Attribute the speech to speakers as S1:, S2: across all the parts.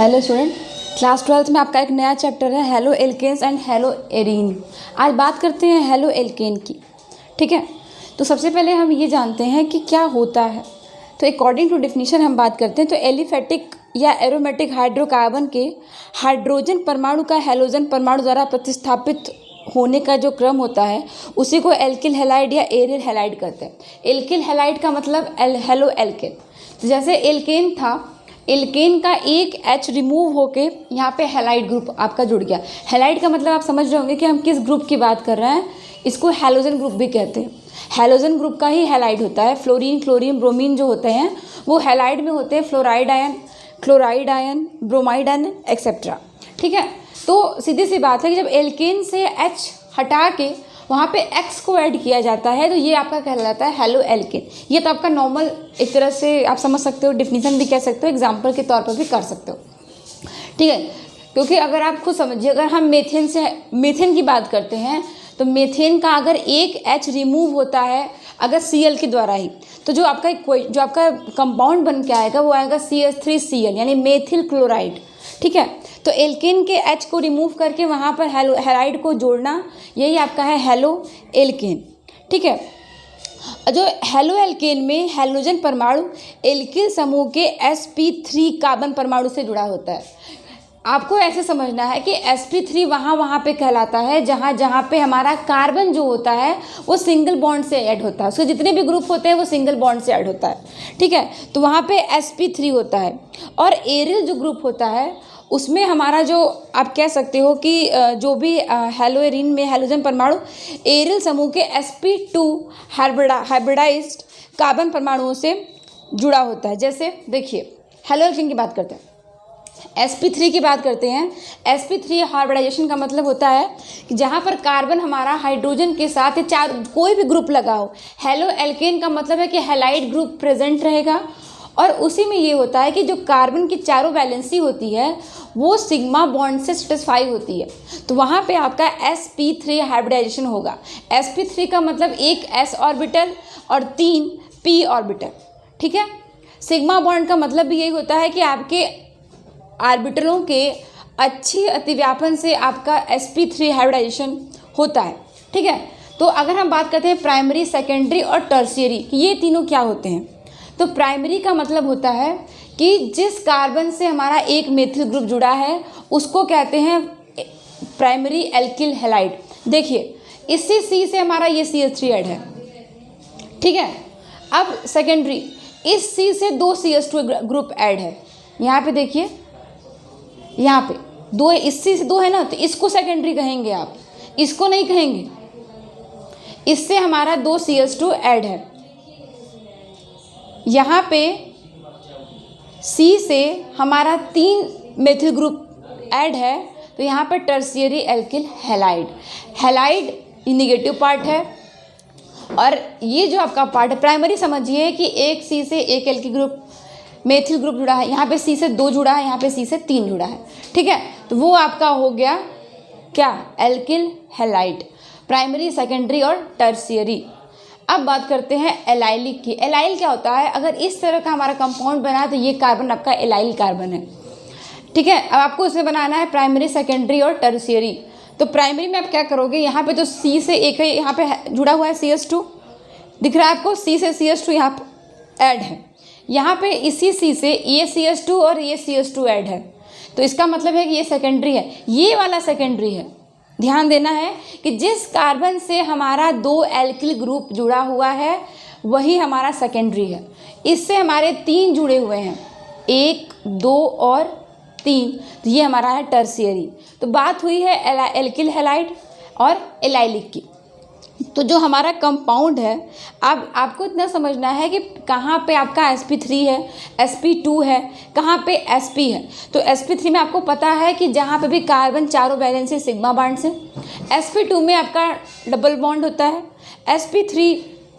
S1: Hello student, class 12th में आपका एक नया चैप्टर है haloalkanes and haloarenes. आज बात करते हैं हेलो एल्केन की। ठीक है, तो सबसे पहले हम ये जानते हैं कि क्या होता है। तो अकॉर्डिंग टू डेफिनेशन हम बात करते हैं तो एलिफेटिक या एरोमेटिक हाइड्रोकार्बन के हाइड्रोजन परमाणु का हेलोजन परमाणु द्वारा प्रतिस्थापित होने का जो क्रम होता है उसी को एल्किल हैलाइड या एरिल हैलाइड कहते हैं। एल्किल हैलाइड का मतलब हेलो एल्केन। तो जैसे एल्केन था, एल्केन का एक H रिमूव होके यहाँ पे हैलाइड ग्रुप आपका जुड़ गया। हैलाइड का मतलब आप समझ रहे होंगे कि हम किस ग्रुप की बात कर रहे हैं। इसको हैलोजन ग्रुप भी कहते हैं। हैलोजन ग्रुप का ही हैलाइड होता है। फ्लोरीन, क्लोरीन, ब्रोमीन जो होते हैं वो हैलाइड में होते हैं। Fluoride ion, chloride ion, bromide ion etcetera. ठीक है, तो सीधी सी बात है कि जब एल्केन से H हटा के वहाँ पे X को ऐड किया जाता है तो ये आपका कहलाता है हेलो एल्केन। ये तो आपका नॉर्मल एक तरह से आप समझ सकते हो, डिफिनीशन भी कह सकते हो, एग्जाम्पल के तौर पर भी कर सकते हो। ठीक है, क्योंकि अगर आप खुद समझिए, अगर हम मीथेन की बात करते हैं तो मीथेन का अगर एक H रिमूव होता है अगर Cl के द्वारा ही, तो जो आपका कंपाउंड बन के आएगा वो आएगा CH3Cl यानी मेथिल क्लोराइड। ठीक है, तो एल्केन के H को रिमूव करके वहाँ पर हैलाइड को जोड़ना, यही आपका है हेलो एल्केन। ठीक है, जो हेलो एल्केन में हैलोजन परमाणु एल्किल समूह के sp3 कार्बन परमाणु से जुड़ा होता है। आपको ऐसे समझना है कि sp3 वहाँ पे कहलाता है जहाँ पे हमारा कार्बन जो होता है वो सिंगल बॉन्ड से ऐड होता है। उसके जितने भी ग्रुप होते हैं वो सिंगल बॉन्ड से ऐड होता है। ठीक है, तो वहाँ पे sp3 होता है। और एरिल जो ग्रुप होता है उसमें हमारा जो आप कह सकते हो कि जो भी हेलो एरीन में हैलोजन परमाणु एरिल समूह के sp2 हाइब्रिडाइज्ड कार्बन परमाणुओं से जुड़ा होता है। जैसे देखिए, हेलो एल्केन की बात करते हैं, sp3 की बात करते हैं। sp3 हाइब्रिडाइजेशन का मतलब होता है कि जहाँ पर कार्बन हमारा हाइड्रोजन के साथ कोई भी ग्रुप लगा हो। हेलो एल्केन का मतलब है कि हैलाइड ग्रुप प्रेजेंट रहेगा और उसी में ये होता है कि जो कार्बन की चारों वैलेंसी होती है वो सिग्मा बॉन्ड से सेटिस्फाई होती है। तो वहाँ पे आपका sp3 हाइब्रिडाइजेशन होगा। sp3 का मतलब एक s ऑर्बिटल और 3 p ऑर्बिटल। ठीक है, सिग्मा बॉन्ड का मतलब भी यही होता है कि आपके ऑर्बिटलों के अच्छी अतिव्यापन से आपका sp3 हाइब्रिडाइजेशन होता है। ठीक है, तो अगर हम बात करते हैं प्राइमरी, सेकेंडरी और टर्शियरी, ये तीनों क्या होते हैं, तो प्राइमरी का मतलब होता है कि जिस कार्बन से हमारा एक मेथिल ग्रुप जुड़ा है उसको कहते हैं प्राइमरी एल्किल हैलाइड। देखिए, इसी C से हमारा ये CH3 ऐड है। ठीक है, अब सेकेंडरी, इस C से 2 CH2 ग्रुप ऐड है। यहाँ पे देखिए, यहाँ पे 2 है, इस C से 2 है ना, तो इसको सेकेंडरी कहेंगे आप, इसको नहीं कहेंगे। इससे हमारा 2 CH2 ऐड है। यहाँ पे C से हमारा 3 मेथिल ग्रुप ऐड है, तो यहाँ पर tertiary alkyl halide. Halide negative part है और ये जो आपका पार्ट है प्राइमरी, समझिए कि एक C से एक एल्किल ग्रुप मेथिल ग्रुप जुड़ा है, यहाँ पे C से 2 जुड़ा है, यहाँ पे C से 3 जुड़ा है। ठीक है, तो वो आपका हो गया क्या, एल्किल हैलाइड, प्राइमरी, सेकेंडरी और टर्शियरी। अब बात करते हैं एलाइलिक की। एलाइल क्या होता है, अगर इस तरह का हमारा कंपाउंड बना तो ये कार्बन आपका एलाइल कार्बन है। ठीक है, अब आपको इसमें बनाना है प्राइमरी, सेकेंडरी और टर्शियरी। तो प्राइमरी में आप क्या करोगे, यहाँ पे तो C से एक है, यहाँ पे जुड़ा हुआ है CH2 दिख रहा है आपको, C से CH2 यहाँ पे ऐड है। यहाँ पे इसी C से ये CH2 और ये CH2 ऐड है, तो इसका मतलब है कि ये सेकेंडरी है, ये वाला सेकेंडरी है। ध्यान देना है कि जिस कार्बन से हमारा 2 एल्किल ग्रुप जुड़ा हुआ है वही हमारा सेकेंडरी है। इससे हमारे 3 जुड़े हुए हैं, 1, 2 और 3, तो ये हमारा है टर्शियरी। तो बात हुई है एल्किल हैलाइड और एलाइलिक की। तो जो हमारा कंपाउंड है, अब आपको इतना समझना है कि कहाँ पे आपका sp3 है, sp2 है, कहाँ पे sp है। तो sp3 में आपको पता है कि जहाँ पे भी कार्बन चारों वैलेंसी सिग्मा बॉन्ड से, sp2 में आपका डबल बॉन्ड होता है, sp3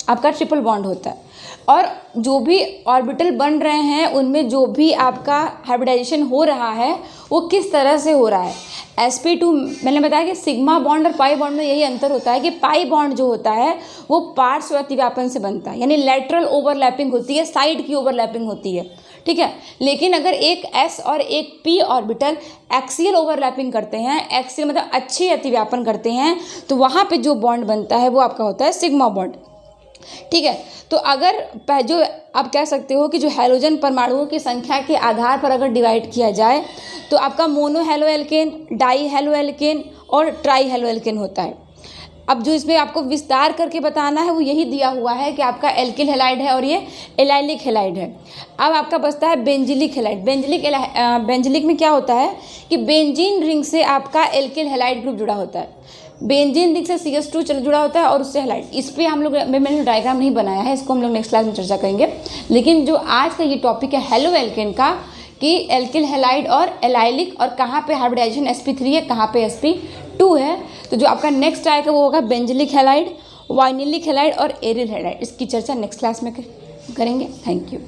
S1: आपका ट्रिपल बॉन्ड होता है। और जो भी ऑर्बिटल बन रहे हैं उनमें जो भी आपका हाइब्रिडाइजेशन हो रहा है वो किस तरह से हो रहा है। sp2 मैंने बताया कि सिग्मा बॉन्ड और पाई बॉन्ड में यही अंतर होता है कि पाई बॉन्ड जो होता है वो पार्श्व अतिव्यापन से बनता है, यानी लेटरल ओवरलैपिंग होती है, साइड की ओवरलैपिंग होती है। ठीक है। लेकिन अगर एक s और एक p ऑर्बिटल एक्सियल ओवरलैपिंग करते हैं, एक्सियल मतलब अच्छे अतिव्यापन करते हैं, तो वहाँ पे जो बॉन्ड बनता है वो आपका होता है सिग्मा बॉन्ड। ठीक है। तो अगर जो आप कह सकते हो कि जो हैलोजन परमाणुओं की संख्या के आधार पर अगर डिवाइड किया जाए तो आपका mono halo alkane, die halo alkane और ट्राई हेलो एल्केन होता है। अब जो इसमें आपको विस्तार करके बताना है वो यही दिया हुआ है कि आपका एल्किल हैलाइड है और ये एलाइलिक हैलाइड है। अब आपका बचता है बेंजिलिक हैलाइड। बेंजिलिक में क्या होता है कि बेंजीन रिंग से आपका एल्किल हैलाइड ग्रुप जुड़ा होता है। बेंजीन रिंग से CH2 जुड़ा होता है और उससे हैलाइड। इस पर हम लोग मैंने डायग्राम नहीं बनाया है, इसको हम लोग नेक्स्ट क्लास में चर्चा करेंगे। लेकिन जो आज का ये टॉपिक है हेलो एल्केन का, कि एल्किल हैलाइड और एलाइलिक और कहाँ पे हाइब्रिडाइजेशन sp3 है, कहाँ पे sp2 है। तो जो आपका नेक्स्ट आएगा वो होगा बेंजिलिक हैलाइड, वाइनिलिक हैलाइड और एरिल हैलाइड। इसकी चर्चा नेक्स्ट क्लास में करेंगे। Thank you.